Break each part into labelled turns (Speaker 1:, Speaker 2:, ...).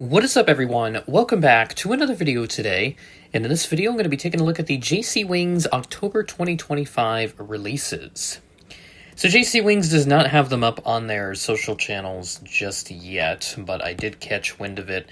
Speaker 1: What is up, everyone? Welcome back to another video today, and in this video I'm going to be taking a look at the JC Wings October 2025 releases. So JC Wings does not have them up on their social channels just yet, but I did catch wind of it.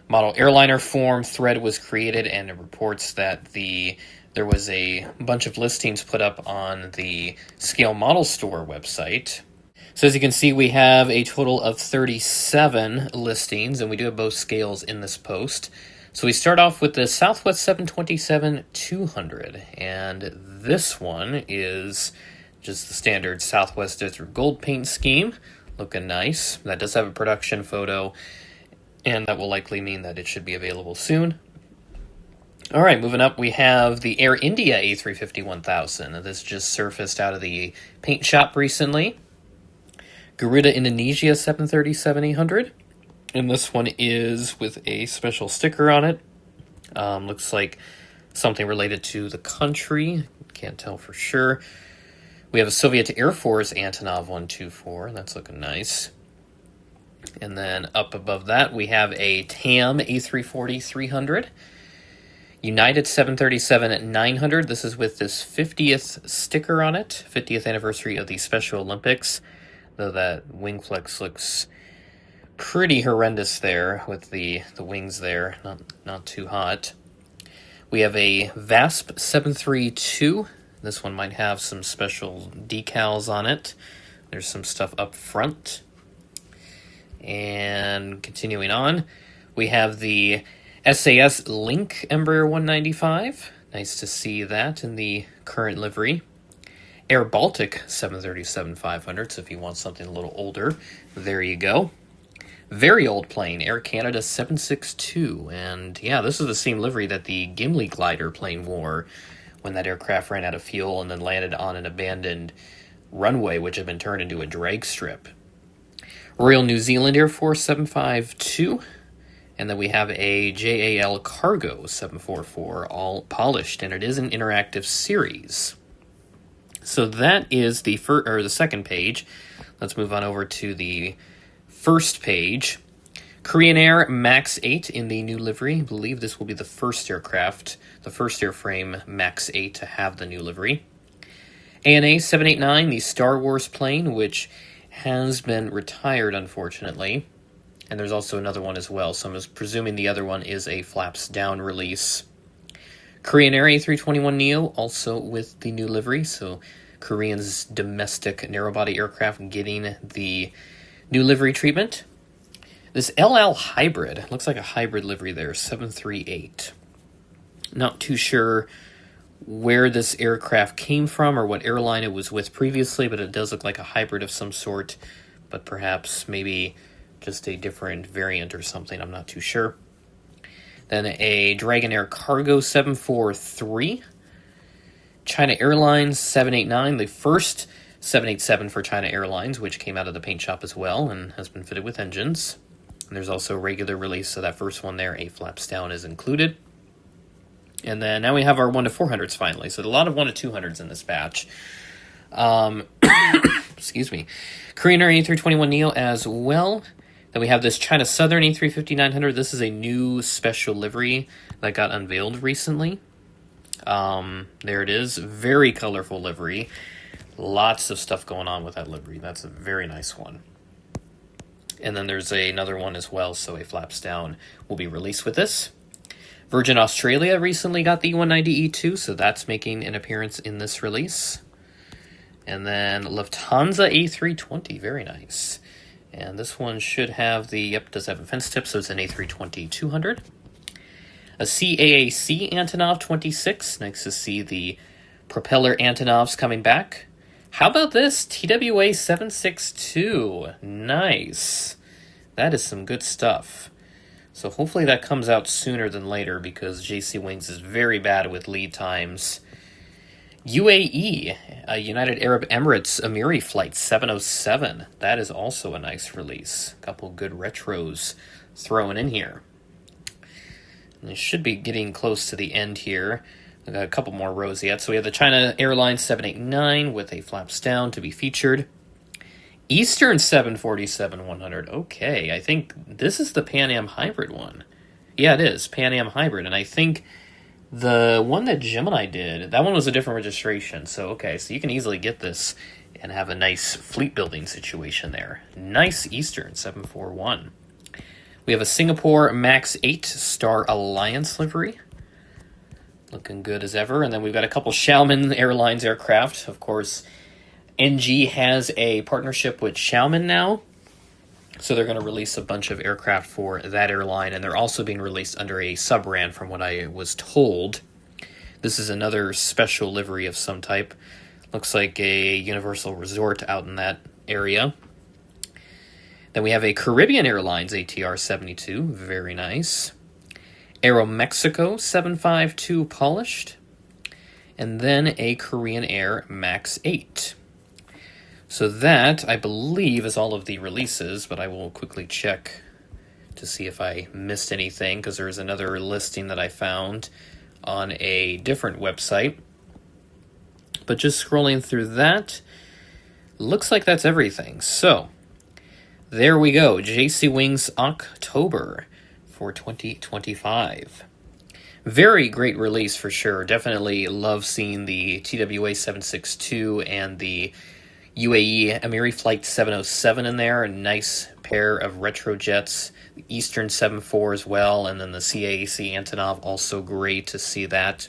Speaker 1: Model airliner form thread was created, and it reports that there was a bunch of listings put up on the Scale Model Store website. So as you can see, we have a total of 37 listings, and we do have both scales in this post. So we start off with the Southwest 727-200, and this one is just the standard Southwest Desert Gold paint scheme, looking nice. That does have a production photo, and that will likely mean that it should be available soon. All right, moving up, we have the Air India A350-1000. This just surfaced out of the paint shop recently. Garuda Indonesia 737-800, and this one is with a special sticker on it. Looks like something related to the country, can't tell for sure. We have a Soviet Air Force Antonov 124, that's looking nice. And then up above that, we have a TAM A340-300. United 737-900, this is with this 50th sticker on it, 50th anniversary of the Special Olympics. Though that wing flex looks pretty horrendous there with the wings there, not too hot. We have a VASP 732. This one might have some special decals on it. There's some stuff up front. And continuing on, we have the SAS Link Embraer 195. Nice to see that in the current livery. Air Baltic 737-500, so if you want something a little older, there you go. Very old plane, Air Canada 762, and yeah, this is the same livery that the Gimli glider plane wore when that aircraft ran out of fuel and then landed on an abandoned runway, which had been turned into a drag strip. Royal New Zealand Air Force 752, and then we have a JAL Cargo 744, all polished, and it is an interactive series. So that is the second page. Let's move on over to the first page. Korean Air MAX 8 in the new livery. I believe this will be the first aircraft, the first airframe MAX 8 to have the new livery. ANA 789, the Star Wars plane, which has been retired, unfortunately. And there's also another one as well, so I'm just presuming the other one is a flaps down release. Korean Air A321neo, also with the new livery, so Korean's domestic narrowbody aircraft getting the new livery treatment. This LL Hybrid, looks like a hybrid livery there, 738. Not too sure where this aircraft came from or what airline it was with previously, but it does look like a hybrid of some sort, but perhaps maybe just a different variant or something, I'm not too sure. Then a Dragonair Cargo 743, China Airlines 789, the first 787 for China Airlines, which came out of the paint shop as well and has been fitted with engines. And there's also a regular release, so that first one there, a flaps down, is included. And then now we have our 1-400s finally, so a lot of 1-200s in this batch. Excuse me. Korean Air A321neo as well. Then we have this China Southern A350-900. This is a new special livery that got unveiled recently. There it is. Very colorful livery. Lots of stuff going on with that livery. That's a very nice one. And then there's another one as well, so a flaps down will be released with this. Virgin Australia recently got the E190-E2, so that's making an appearance in this release. And then Lufthansa A320. Very nice. And this one should have does have a fence tip, so it's an A320-200. A CAAC Antonov 26. Nice to see the propeller Antonovs coming back. How about this? TWA 762. Nice. That is some good stuff. So hopefully that comes out sooner than later because JC Wings is very bad with lead times. UAE, United Arab Emirates Emiri Flight 707. That is also a nice release. A couple good retros thrown in here. And it should be getting close to the end here. We've got a couple more rows yet. So we have the China Airlines 789 with a flaps down to be featured. Eastern 747-100. Okay, I think this is the Pan Am Hybrid one. Yeah, it is. Pan Am Hybrid. And I think the one that Gemini did, that one was a different registration. So, okay, so you can easily get this and have a nice fleet building situation there. Nice Eastern 741. We have a Singapore MAX 8 Star Alliance livery. Looking good as ever. And then we've got a couple Xiaomin Airlines aircraft. Of course, NG has a partnership with Xiaomin now. So they're going to release a bunch of aircraft for that airline. And they're also being released under a sub-brand from what I was told. This is another special livery of some type. Looks like a Universal Resort out in that area. Then we have a Caribbean Airlines ATR 72. Very nice. Aeromexico 752 polished. And then a Korean Air MAX 8. So that, I believe, is all of the releases, but I will quickly check to see if I missed anything, because there's another listing that I found on a different website. But just scrolling through that, looks like that's everything. So, there we go. JC Wings October for 2025. Very great release for sure. Definitely love seeing the TWA 762 and the UAE Emiri Flight 707 in there. A nice pair of retro jets. The Eastern 74 as well. And then the CAAC Antonov, also great to see that.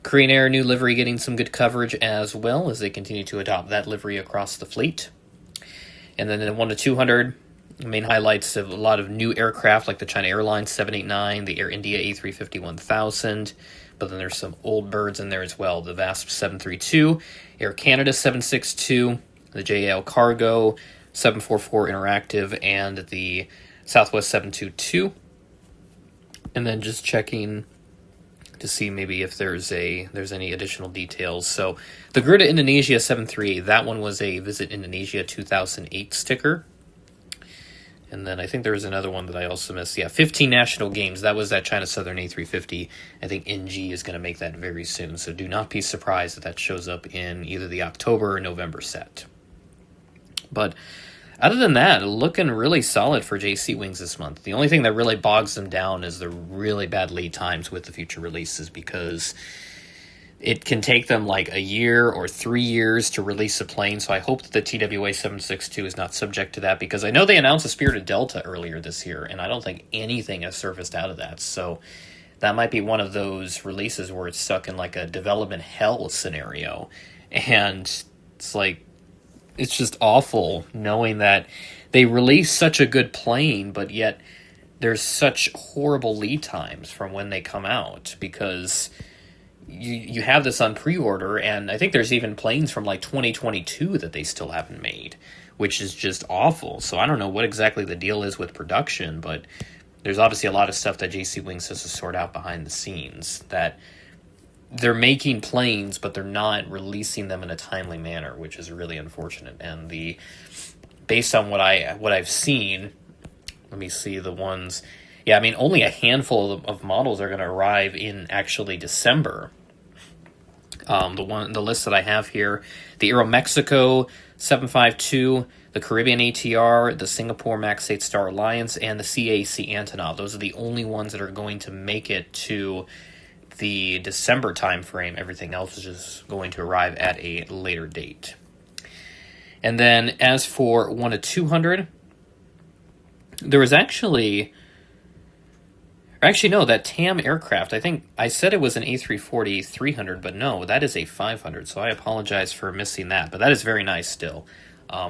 Speaker 1: Korean Air new livery getting some good coverage as well as they continue to adopt that livery across the fleet. And then in 1 to 200, main highlights of a lot of new aircraft like the China Airlines 789, the Air India A350 1000, but then there's some old birds in there as well. The VASP 732, Air Canada 762, the JAL Cargo 744 Interactive, and the Southwest 722. And then just checking to see maybe if there's any additional details. So the Garuda Indonesia 738, that one was a Visit Indonesia 2008 sticker. And then I think there was another one that I also missed. Yeah, 15 National Games. That was that China Southern A350. I think NG is going to make that very soon. So do not be surprised if that shows up in either the October or November set. But other than that, looking really solid for JC Wings this month. The only thing that really bogs them down is the really bad lead times with the future releases, because it can take them like a year or 3 years to release a plane. So I hope that the TWA 762 is not subject to that, because I know they announced a Spirited Delta earlier this year, and I don't think anything has surfaced out of that. So that might be one of those releases where it's stuck in like a development hell scenario. And it's like, it's just awful knowing that they release such a good plane, but yet there's such horrible lead times from when they come out, because you have this on pre-order, and I think there's even planes from like 2022 that they still haven't made, which is just awful. So I don't know what exactly the deal is with production, but there's obviously a lot of stuff that JC Wings has to sort out behind the scenes, that they're making planes, but they're not releasing them in a timely manner, which is really unfortunate. And based on what I've seen, let me see the ones. Yeah, I mean, only a handful of models are going to arrive in actually December. The list that I have here: the Aeromexico 752, the Caribbean ATR, the Singapore MAX 8 Star Alliance, and the CAC Antonov. Those are the only ones that are going to make it to the December timeframe. Everything else is just going to arrive at a later date. And then as for 1 to 200, there was actually no, that TAM aircraft, I think I said it was an A340-300, but no, that is a 500, so I apologize for missing that. But that is very nice still,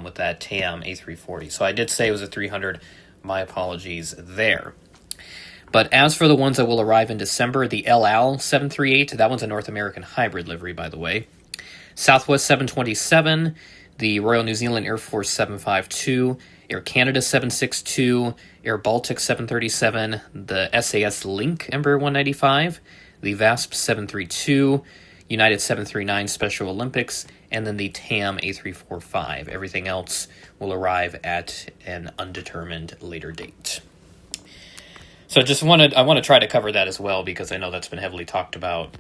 Speaker 1: with that TAM A340. So I did say it was a 300, my apologies there. But as for the ones that will arrive in December, the El Al 738, that one's a North American hybrid livery, by the way. Southwest 727, the Royal New Zealand Air Force 752, Air Canada 762, Air Baltic 737, the SAS Link Embraer 195, the VASP 732, United 739 Special Olympics, and then the TAM A345. Everything else will arrive at an undetermined later date. So I want to try to cover that as well, because I know that's been heavily talked about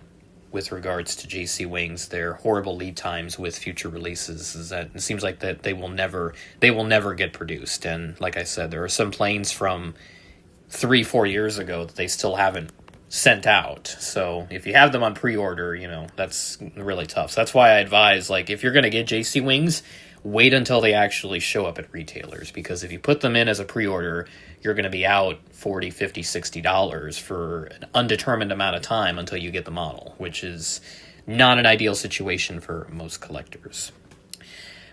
Speaker 1: with regards to JC Wings, their horrible lead times with future releases, is that it seems like that they will never get produced. And like I said, there are some planes from 3-4 years ago that they still haven't sent out. So if you have them on pre-order, you know, that's really tough. So that's why I advise, like, if you're going to get JC Wings, wait until they actually show up at retailers, because if you put them in as a pre-order, you're going to be out $40, $50, $60 for an undetermined amount of time until you get the model, which is not an ideal situation for most collectors.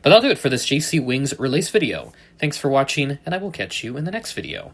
Speaker 1: But that'll do it for this JC Wings release video. Thanks for watching, and I will catch you in the next video.